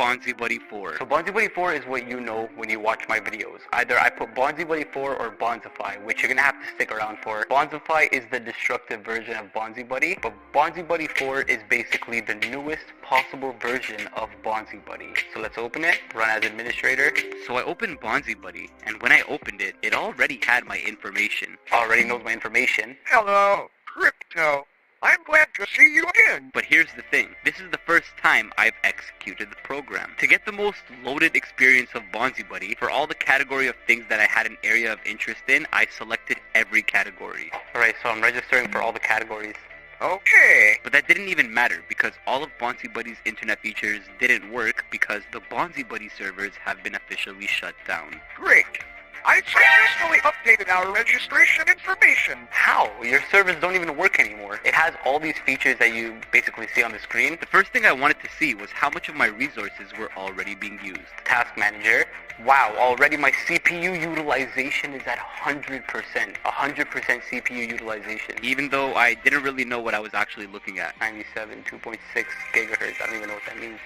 BonziBuddy 4? So BonziBuddy 4 is what you know when you watch my videos. Either I put BonziBuddy 4 or Bonzify, which you're gonna have to stick around for. Bonzify is the destructive version of BonziBuddy, but BonziBuddy 4 is basically the newest possible version of BonziBuddy. So let's open it, run as administrator. So I opened BonziBuddy, and when I opened it, it already had my information. Already knows my information. Hello, Crypto. I'm glad to see you again. But here's the thing, this is the first time I've executed the program. To get the most loaded experience of BonziBuddy, for all the category of things that I had an area of interest in, I selected every category. Alright, so I'm registering for all the categories. Okay. But that didn't even matter because all of BonziBuddy's internet features didn't work because the BonziBuddy servers have been officially shut down. Great. I successfully updated our registration information. How? Your servers don't even work anymore. It has all these features that you basically see on the screen. The first thing I wanted to see was how much of my resources were already being used. Task manager. Wow, already my CPU utilization is at 100%. 100% CPU utilization. Even though I didn't really know what I was actually looking at. 97, 2.6 gigahertz. I don't even know what that means.